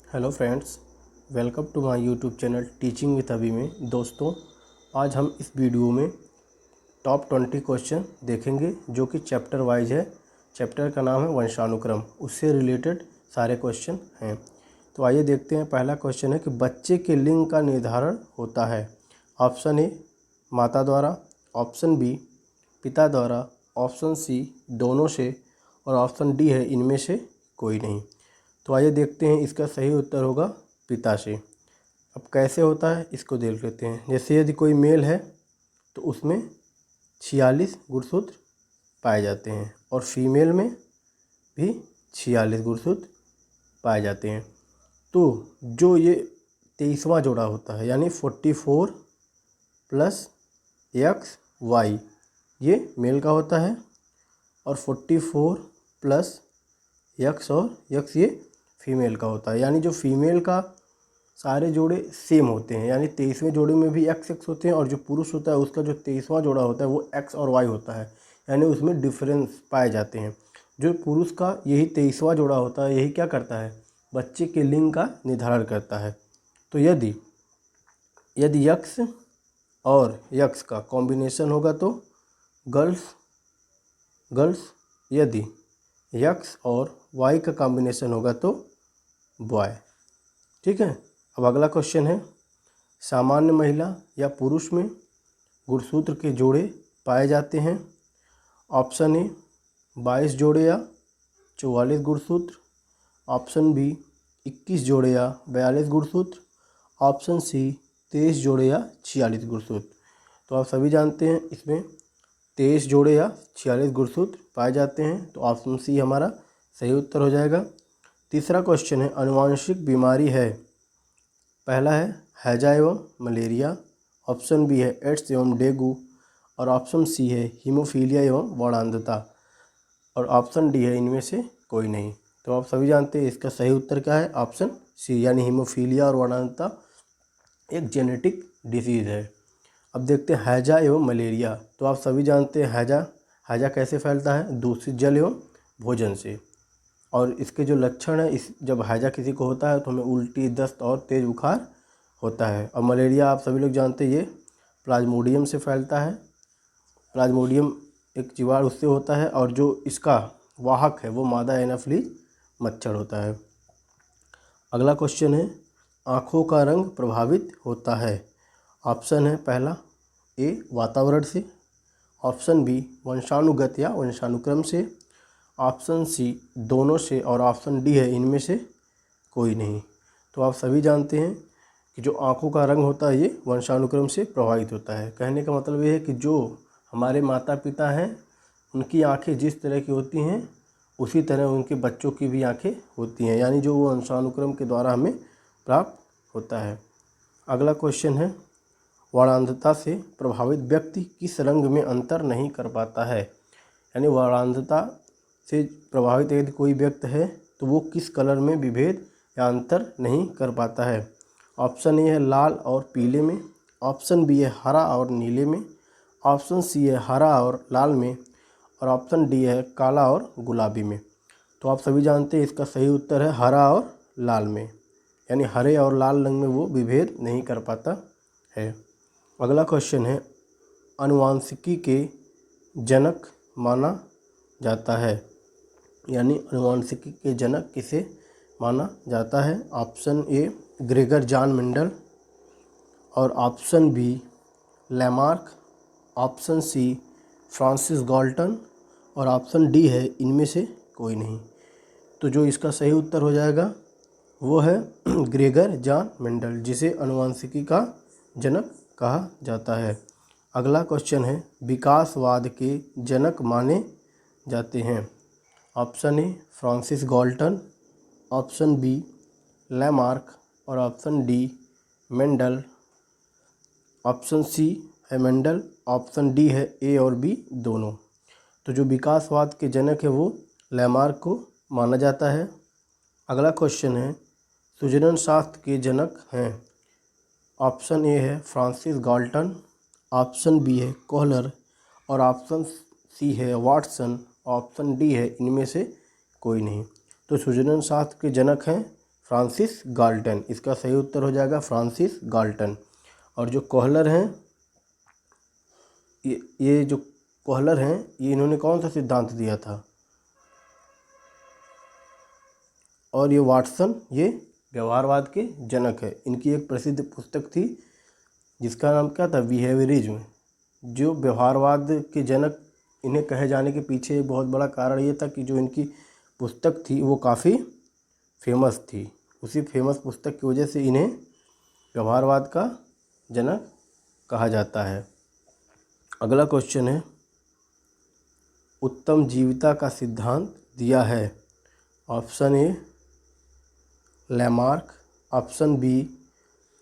Hello friends, welcome to my YouTube channel teaching with Abhi में। दोस्तों, आज हम इस वीडियो में टॉप 20 क्वेश्चन देखेंगे जो कि चैप्टर वाइज है। चैप्टर का नाम है वंशानुक्रम, उससे रिलेटेड सारे क्वेश्चन हैं। तो आइए देखते हैं। पहला क्वेश्चन है कि बच्चे के लिंग का निर्धारण होता है। ऑप्शन ए माता द्वारा, ऑप्शन बी पिता द्वारा, ऑप्शन सी दोनों से और ऑप्शन डी है इनमें से कोई नहीं। तो आइए देखते हैं, इसका सही उत्तर होगा पिता से। अब कैसे होता है इसको देख लेते हैं। जैसे यदि कोई मेल है तो उसमें 46 गुणसूत्र पाए जाते हैं और फीमेल में भी 46 गुणसूत्र पाए जाते हैं। तो जो ये 23वां जोड़ा होता है यानी 44 प्लस एक्स वाई, ये मेल का होता है और 44 प्लस एक्स और एक्स ये फीमेल का होता है। यानी जो फीमेल का सारे जोड़े सेम होते हैं, यानी 23वें जोड़े में भी एक्स एक्स होते हैं और जो पुरुष होता है उसका जो 23वां जोड़ा होता है वो एक्स और वाई होता है, यानी उसमें डिफरेंस पाए जाते हैं। जो पुरुष का यही 23वां जोड़ा होता है यही क्या करता है, बच्चे के लिंग का निर्धारण करता है। तो यदि यक्स और यक्स का कॉम्बिनेशन होगा तो गर्ल्स, यदि यक्स और वाई का कॉम्बिनेशन होगा तो बॉय। ठीक है। अब अगला क्वेश्चन है, सामान्य महिला या पुरुष में गुणसूत्र के जोड़े पाए जाते हैं। ऑप्शन ए 22 जोड़े या 44 गुणसूत्र, ऑप्शन बी 21 जोड़े या 42 गुणसूत्र, ऑप्शन सी 23 जोड़े या 46 गुणसूत्र। तो आप सभी जानते हैं इसमें 23 जोड़े या 46 गुणसूत्र पाए जाते हैं, तो ऑप्शन सी हमारा सही उत्तर हो जाएगा। तीसरा क्वेश्चन है, आनुवांशिक बीमारी है। पहला है हैजा एवं मलेरिया, ऑप्शन बी है एड्स एवं डेंगू और ऑप्शन सी है हीमोफीलिया एवं वर्णांधता और ऑप्शन डी है इनमें से कोई नहीं। तो आप सभी जानते हैं इसका सही उत्तर क्या है, ऑप्शन सी यानी हीमोफीलिया और वर्णांधता एक जेनेटिक डिजीज़ है। अब देखते हैं हैजा एवं मलेरिया। तो आप सभी जानते हैं हैजा कैसे फैलता है, दूषित जल एवं भोजन से। और इसके जो लक्षण है, इस जब हैजा किसी को होता है तो हमें उल्टी, दस्त और तेज बुखार होता है। और मलेरिया आप सभी लोग जानते हैं ये प्लाज्मोडियम से फैलता है। प्लाज्मोडियम एक जीवाणु उससे होता है और जो इसका वाहक है वो मादा एनाफ्लीज मच्छर होता है। अगला क्वेश्चन है, आँखों का रंग प्रभावित होता है। ऑप्शन है पहला ए वातावरण से, ऑप्शन बी वंशानुगत या वंशानुक्रम से, ऑप्शन सी दोनों से और ऑप्शन डी है इनमें से कोई नहीं। तो आप सभी जानते हैं कि जो आँखों का रंग होता है ये वंशानुक्रम से प्रभावित होता है। कहने का मतलब ये है कि जो हमारे माता पिता हैं उनकी आँखें जिस तरह की होती हैं उसी तरह उनके बच्चों की भी आँखें होती हैं, यानी जो वो वंशानुक्रम के द्वारा हमें प्राप्त होता है। अगला क्वेश्चन है, वर्णांधता से प्रभावित व्यक्ति किस रंग में अंतर नहीं कर पाता है। यानी वर्णांधता से प्रभावित यदि कोई व्यक्ति है तो वो किस कलर में विभेद या अंतर नहीं कर पाता है। ऑप्शन ए है लाल और पीले में, ऑप्शन बी है हरा और नीले में, ऑप्शन सी है हरा और लाल में और ऑप्शन डी है काला और गुलाबी में। तो आप सभी जानते हैं इसका सही उत्तर है हरा और लाल में, यानी हरे और लाल रंग में वो विभेद नहीं कर पाता है। अगला क्वेश्चन है, आनुवांशिकी के जनक माना जाता है। यानी आनुवांशिकी के जनक किसे माना जाता है। Option A Gregor John Mendel और option B Lamarck, option C Francis Galton और ऑप्शन डी है इनमें से कोई नहीं। तो जो इसका सही उत्तर हो जाएगा वो है ग्रेगर जॉन मेंडल, जिसे आनुवांशिकी का जनक कहा जाता है। अगला क्वेश्चन है, विकासवाद के जनक माने जाते हैं। Option A Francis Galton, option B Lamarck और option D Mendel. Option C है मेंडल, ऑप्शन डी है ए और बी दोनों। तो जो विकासवाद के जनक है वो लैमार्क को माना जाता है। अगला क्वेश्चन है, सुजनन शास्त्र के जनक हैं। ऑप्शन ए है फ्रांसिस गाल्टन, ऑप्शन बी है कोहलर और ऑप्शन सी है वाटसन, ऑप्शन डी है इनमें से कोई नहीं। तो सुजनन शास्त्र के जनक हैं फ्रांसिस गाल्टन। इसका सही उत्तर हो जाएगा फ्रांसिस गाल्टन। और जो कोहलर हैं, ये जो कोहलर हैं, ये इन्होंने कौन सा सिद्धांत दिया था? और ये वाटसन, ये व्यवहारवाद के जनक है। इनकी एक प्रसिद्ध पुस्तक थी जिसका नाम क्या था? बिहेवियरिज्म। जो व्यवहारवाद के जनक इन्हें कहे जाने के पीछे एक बहुत बड़ा कारण ये था कि जो इनकी पुस्तक थी वो काफ़ी फेमस थी। उसी फेमस पुस्तक की वजह से इन्हें व्यवहारवाद का जनक कहा जाता है। अगला क्वेश्चन है, उत्तम जीविता का सिद्धांत दिया है। Option A Lamarck, option B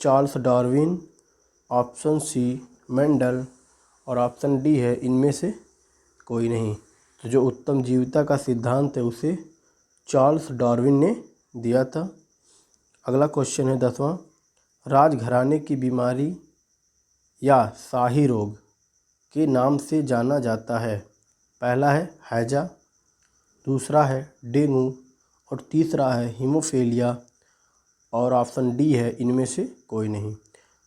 Charles Darwin, option C Mendel और ऑप्शन डी है इनमें से कोई नहीं। तो जो उत्तम जीविता का सिद्धांत है उसे चार्ल्स डार्विन ने दिया था। अगला क्वेश्चन है 10वां, राजघराने की बीमारी या शाही रोग के नाम से जाना जाता है। पहला है हैजा, दूसरा है डेंगू और तीसरा है हीमोफीलिया और ऑप्शन डी है इनमें से कोई नहीं।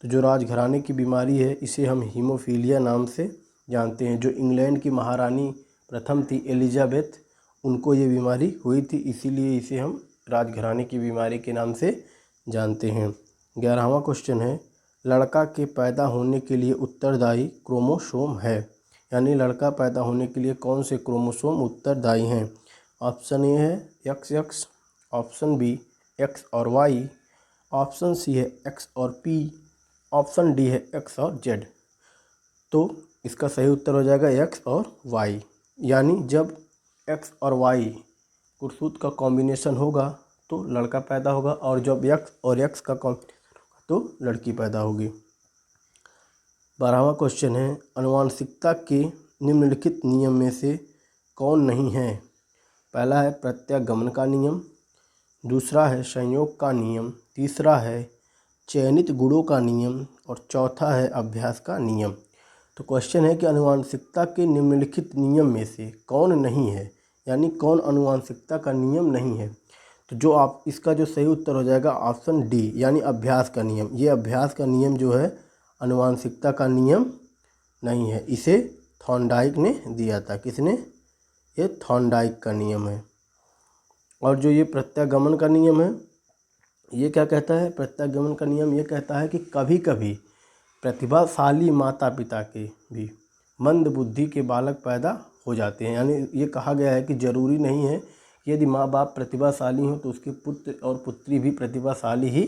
तो जो राजघराने की बीमारी है इसे हम हीमोफीलिया नाम से जानते हैं। जो इंग्लैंड की महारानी प्रथम थी एलिजाबेथ, उनको ये बीमारी हुई थी, इसीलिए इसे हम राजघराने की बीमारी के नाम से जानते हैं। 11वां क्वेश्चन है, लड़का के पैदा होने के लिए उत्तरदायी क्रोमोसोम है। यानी लड़का पैदा होने के लिए कौन से क्रोमोसोम उत्तरदायी हैं? ऑप्शन ए है XX, ऑप्शन बी X और Y, ऑप्शन सी है X और P, ऑप्शन डी है X और Z। तो इसका सही उत्तर हो जाएगा X और Y। यानी जब X और Y गुणसूत्र का कॉम्बिनेशन होगा तो लड़का पैदा होगा और जब X और X का कॉम्बिनेशन होगा तो लड़की पैदा होगी। 12वां क्वेश्चन है, आनुवंशिकता के निम्नलिखित नियम में से कौन नहीं है? पहला है प्रत्यागमन का नियम, दूसरा है संयोग का नियम, तीसरा है चयनित गुणों का नियम और चौथा है अभ्यास का नियम। तो क्वेश्चन है कि आनुवंशिकता के निम्नलिखित नियम में से कौन नहीं है, यानी कौन आनुवंशिकता का नियम नहीं है। तो जो आप इसका जो सही उत्तर हो जाएगा ऑप्शन डी, यानी अभ्यास का नियम। ये अभ्यास का नियम जो है आनुवंशिकता का नियम नहीं है, इसे थॉर्नडाइक ने दिया था। किसने? ये थॉर्नडाइक का नियम है। और जो ये प्रत्यागमन का नियम है ये क्या कहता है? प्रत्यागमन का नियम ये कहता है कि कभी कभी प्रतिभाशाली माता पिता के भी मंद बुद्धि के बालक पैदा हो जाते हैं। यानी ये कहा गया है कि ज़रूरी नहीं है कि यदि माँ बाप प्रतिभाशाली हो तो उसके पुत्र और पुत्री भी प्रतिभाशाली ही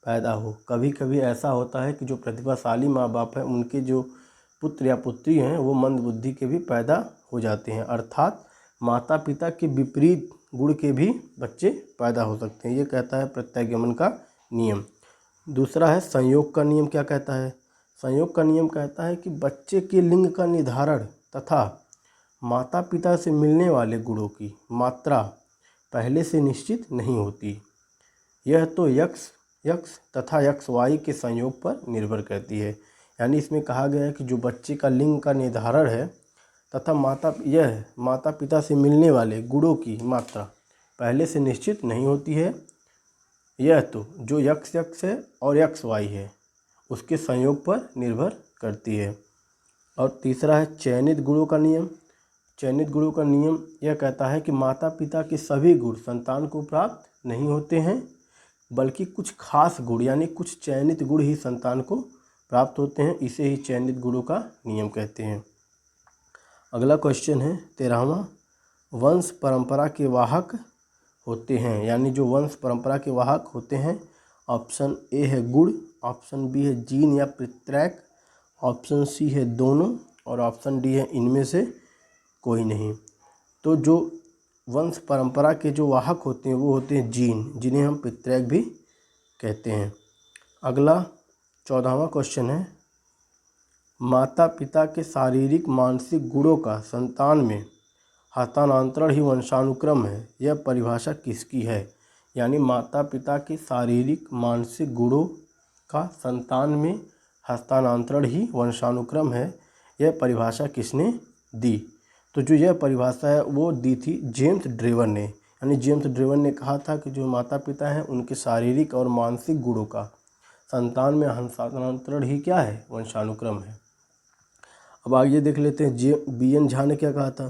पैदा हो। कभी कभी ऐसा होता है कि जो प्रतिभाशाली माँ बाप हैं उनके जो पुत्र या पुत्री हैं वो मंद बुद्धि के भी पैदा हो जाते हैं। अर्थात माता पिता के विपरीत गुण के भी बच्चे पैदा हो सकते हैं। ये कहता है प्रत्यागमन का नियम। दूसरा है संयोग का नियम। क्या कहता है? संयोग का नियम कहता है कि बच्चे के लिंग का निर्धारण तथा माता पिता से मिलने वाले गुणों की मात्रा पहले से निश्चित नहीं होती। यह तो यक्स तथा XY के संयोग पर निर्भर करती है। यानी इसमें कहा गया है कि जो बच्चे का लिंग का निर्धारण है तथा माता पिता से मिलने वाले गुणों की मात्रा पहले से निश्चित नहीं होती है। यह तो जो XX है और XY है उसके संयोग पर निर्भर करती है। और तीसरा है चयनित गुणों का नियम। चयनित गुणों का नियम यह कहता है कि माता पिता के सभी गुण संतान को प्राप्त नहीं होते हैं, बल्कि कुछ खास गुण यानी कुछ चयनित गुण ही संतान को प्राप्त होते हैं। इसे ही चयनित गुणों का नियम कहते हैं। अगला क्वेश्चन है 13वां, वंश परंपरा के वाहक होते हैं। यानी जो वंश परंपरा के वाहक होते हैं, ऑप्शन ए है गुण, ऑप्शन बी है जीन या पितृक, ऑप्शन सी है दोनों और ऑप्शन डी है इनमें से कोई नहीं। तो जो वंश परंपरा के जो वाहक होते हैं वो होते हैं जीन, जिन्हें हम पितृक भी कहते हैं। अगला 14वां क्वेश्चन है, माता पिता के शारीरिक मानसिक गुणों का संतान में हस्तांतरण ही वंशानुक्रम है। यह परिभाषा किसकी है? यानी माता पिता के शारीरिक मानसिक गुणों का संतान में हस्तांतरण ही वंशानुक्रम है। यह परिभाषा किसने दी? तो जो यह परिभाषा है वो दी थी जेम्स ड्रेवर ने। यानी जेम्स ड्रेवन ने कहा था कि जो माता पिता हैं उनके शारीरिक और मानसिक गुणों का संतान में हस्तांतरण ही क्या है, वंशानुक्रम है। अब आगे देख लेते हैं बी एन झा ने क्या कहा था।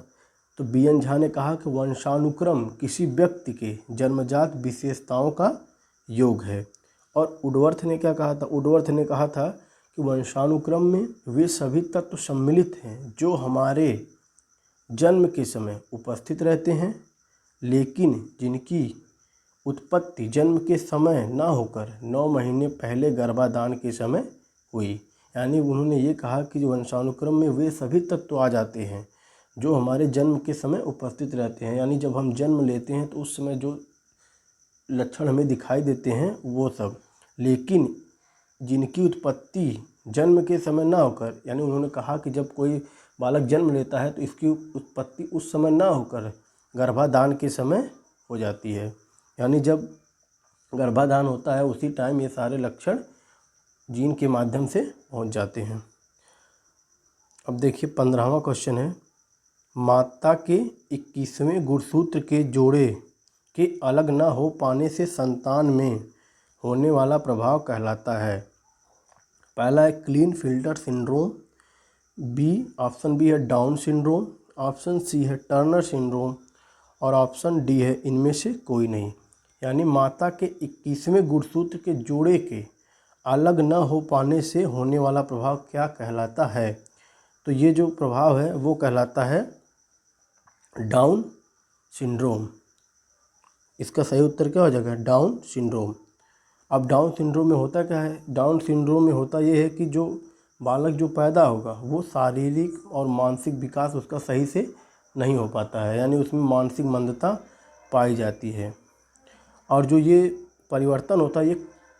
तो बी एन झा ने कहा कि वंशानुक्रम किसी व्यक्ति के जन्मजात विशेषताओं का योग है। और वुडवर्थ ने क्या कहा था, वुडवर्थ ने कहा था कि वंशानुक्रम में वे सभी तत्व सम्मिलित हैं जो हमारे जन्म के समय उपस्थित रहते हैं, लेकिन जिनकी उत्पत्ति जन्म के समय न होकर 9 महीने पहले गर्भाधान के समय हुई। यानी उन्होंने ये कहा कि जो वंशानुक्रम में वे सभी तत्व आ जाते हैं जो हमारे जन्म के समय उपस्थित रहते हैं। यानी जब हम जन्म लेते हैं तो उस समय जो लक्षण हमें दिखाई देते हैं वो सब, लेकिन जिनकी उत्पत्ति जन्म के समय ना होकर, यानी उन्होंने कहा कि जब कोई बालक जन्म लेता है तो इसकी उत्पत्ति उस समय ना होकर गर्भाधान के समय हो जाती है। यानी जब गर्भाधान होता है उसी टाइम ये सारे लक्षण जीन के माध्यम से पहुंच जाते हैं। अब देखिए 15वां क्वेश्चन है, माता के 21वें गुणसूत्र के जोड़े के अलग न हो पाने से संतान में होने वाला प्रभाव कहलाता है। पहला है Klinefelter syndrome, option B है डाउन सिंड्रोम, ऑप्शन सी है टर्नर सिंड्रोम और ऑप्शन डी है इनमें से कोई नहीं। यानी माता के 21वें गुणसूत्र के जोड़े के अलग न हो पाने से होने वाला प्रभाव क्या कहलाता है। तो ये जो प्रभाव है वो कहलाता है डाउन सिंड्रोम। इसका सही उत्तर क्या हो जाएगा, डाउन सिंड्रोम। अब डाउन सिंड्रोम में होता क्या है, डाउन सिंड्रोम में होता ये है कि जो बालक जो पैदा होगा वो शारीरिक और मानसिक विकास उसका सही से नहीं हो पाता है, यानी उसमें मानसिक मंदता पाई जाती है। और जो ये परिवर्तन होता है ये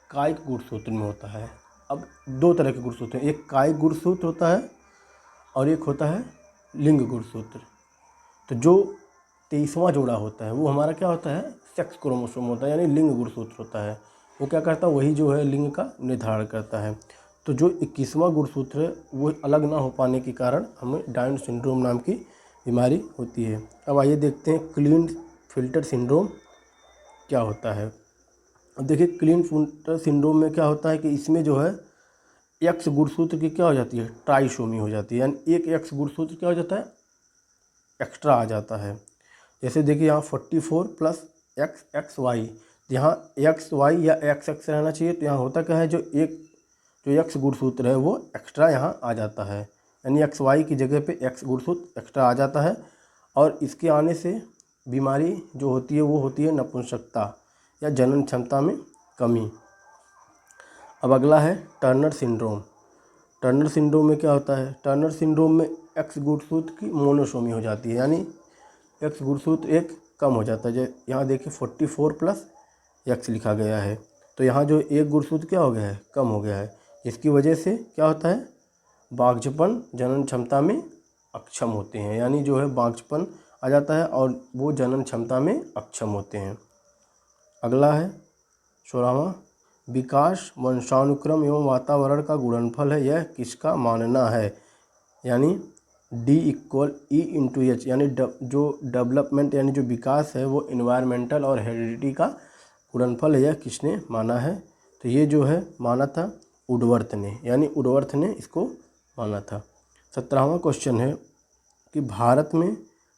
कायिक गुणसूत्र में होता है। अब 2 तरह के गुणसूत्र हैं, एक कायिक गुणसूत्र होता है और एक होता है लिंग गुणसूत्र। तो जो 23वां जोड़ा होता है वो हमारा क्या होता है, सेक्स क्रोमोसोम होता है, यानी लिंग गुणसूत्र होता है। वो क्या करता है, वही जो है लिंग का निर्धारण करता है। तो जो 21वां गुणसूत्र है वो अलग ना हो पाने के कारण हमें डाउन सिंड्रोम नाम की बीमारी होती है। अब आइए देखते हैं क्लीन फिल्टर सिंड्रोम क्या होता है। अब देखिए क्लीन फिल्टर सिंड्रोम में क्या होता है कि इसमें जो है एक्स गुणसूत्र की क्या हो जाती है, ट्राइसोमी हो जाती है, यानी एक एक्स गुणसूत्र क्या हो जाता है, एक्स्ट्रा आ जाता है। जैसे देखिए यहाँ 44 प्लस एक्स एक्स वाई, यहाँ एक्स वाई या एक्स एक्स रहना चाहिए, तो यहाँ होता क्या है, जो एक्स गुणसूत्र है वो एक्स्ट्रा यहाँ आ जाता है, यानी एक्स वाई की जगह पे एक्स गुणसूत्र एक्स्ट्रा आ जाता है। और इसके आने से बीमारी जो होती है वो होती है नपुंसकता या जनन क्षमता में कमी। अब अगला है टर्नर सिंड्रोम। टर्नर सिंड्रोम में क्या होता है, टर्नर सिंड्रोम में एक्स गुणसूत्र की मोनोसोमी हो जाती है, यानी एक्स गुणसूत्र एक कम हो जाता है। जो यहाँ देखिए 44 प्लस एक्स लिखा गया है, तो यहाँ जो एक गुणसूत्र क्या हो गया है, कम हो गया है। इसकी वजह से क्या होता है, बांझपन जनन क्षमता में अक्षम होते हैं, यानी जो है बांझपन आ जाता है और वो जनन क्षमता में अक्षम होते हैं। अगला है 16वां, विकास वंशानुक्रम एवं वातावरण का गुणनफल है, यह किसका मानना है। यानी D=E/H, यानी जो डेवलपमेंट यानी जो विकास है वो इन्वायरमेंटल और हेरिडिटी का गुणनफल है, यह किसने माना है। तो ये जो है माना था वुडवर्थ ने, यानी वुडवर्थ ने इसको माना था। 17वां क्वेश्चन है कि भारत में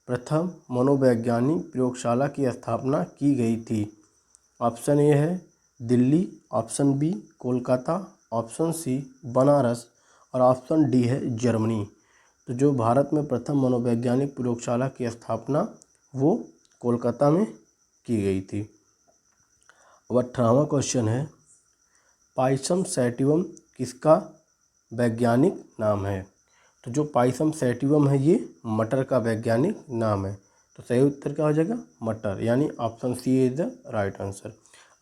प्रथम मनोवैज्ञानिक प्रयोगशाला की स्थापना की गई थी। ऑप्शन ए है Delhi, option B Kolkata, option C Banaras और ऑप्शन डी है जर्मनी। तो जो भारत में प्रथम मनोवैज्ञानिक प्रयोगशाला की स्थापना वो कोलकाता में की गई थी। अब 18वां क्वेश्चन है, पाइसम सैटिवम किसका वैज्ञानिक नाम है। तो जो पाइसम सैटिवम है ये मटर का वैज्ञानिक नाम है। तो सही उत्तर क्या हो जाएगा, मटर, यानी option C is the right answer.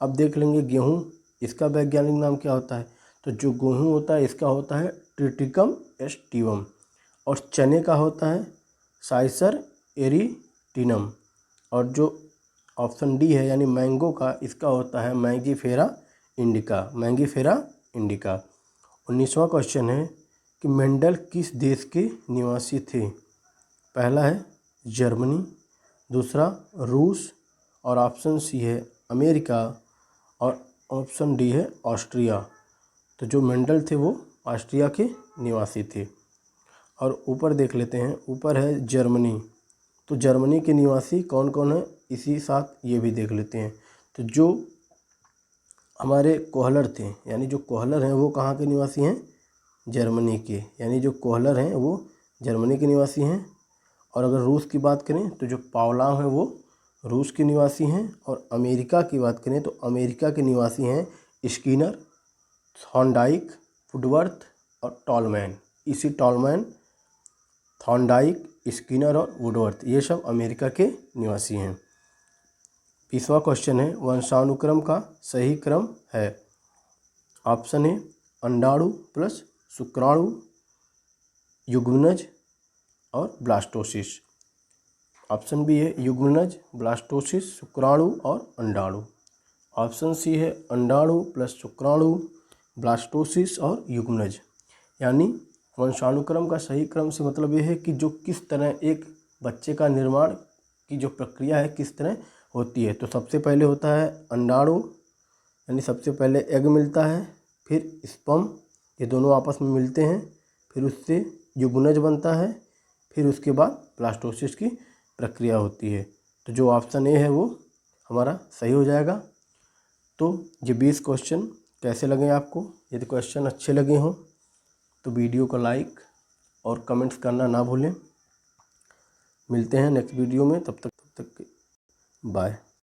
अब देख लेंगे गेहूँ, इसका वैज्ञानिक नाम क्या होता है। तो जो गेहूँ होता है इसका होता है ट्रिटिकम एस्टिवम, और चने का होता है साइसर एरिटिनम, और जो ऑप्शन डी है यानी मैंगो का, इसका होता है मैंगीफेरा इंडिका, मैंगीफेरा इंडिका। 19वां क्वेश्चन है कि मेंडल किस देश के निवासी थे। पहला है जर्मनी, दूसरा रूस और ऑप्शन सी है अमेरिका और ऑप्शन डी है ऑस्ट्रिया। तो जो मेंडल थे वो ऑस्ट्रिया के निवासी थे। और ऊपर देख लेते हैं, ऊपर है जर्मनी। तो जर्मनी के निवासी कौन कौन है, इसी साथ ये भी देख लेते हैं। तो जो हमारे कोहलर थे, यानी जो कोहलर हैं वो कहाँ के निवासी हैं, जर्मनी के, यानी जो कोहलर हैं वो जर्मनी के निवासी हैं। और अगर रूस की बात करें तो जो पावलाव हैं वो रूस के निवासी हैं। और अमेरिका की बात करें तो अमेरिका के निवासी हैं स्किनर, थॉर्नडाइक, वुडवर्थ और टॉलमैन। इसी टॉलमैन, थॉर्नडाइक, स्किनर और वुडवर्थ ये सब अमेरिका के निवासी हैं। 20वां क्वेश्चन है, वंशानुक्रम का सही क्रम है। ऑप्शन ए अंडाणु प्लस शुक्राणु, युग्मनज और ब्लास्टोसिस। ऑप्शन बी है युग्मनज, ब्लास्टोसिस, शुक्राणु और अंडाणु। ऑप्शन सी है अंडाणु प्लस शुक्राणु, ब्लास्टोसिस और युग्मनज। यानी वंशानुक्रम का सही क्रम से मतलब ये है कि जो किस तरह एक बच्चे का निर्माण की जो प्रक्रिया है किस तरह होती है। तो सबसे पहले होता है अंडाणु, यानी सबसे पहले एग मिलता है, फिर स्पर्म, ये दोनों आपस में मिलते हैं, फिर उससे युग्मनज बनता है, फिर उसके बाद ब्लास्टोसिस की प्रक्रिया होती है। तो जो ऑप्शन ए है वो हमारा सही हो जाएगा। तो ये 20 क्वेश्चन कैसे लगे आपको? यदि क्वेश्चन अच्छे लगे हों तो वीडियो को लाइक और कमेंट्स करना ना भूलें। मिलते हैं नेक्स्ट वीडियो में, तब तक बाय।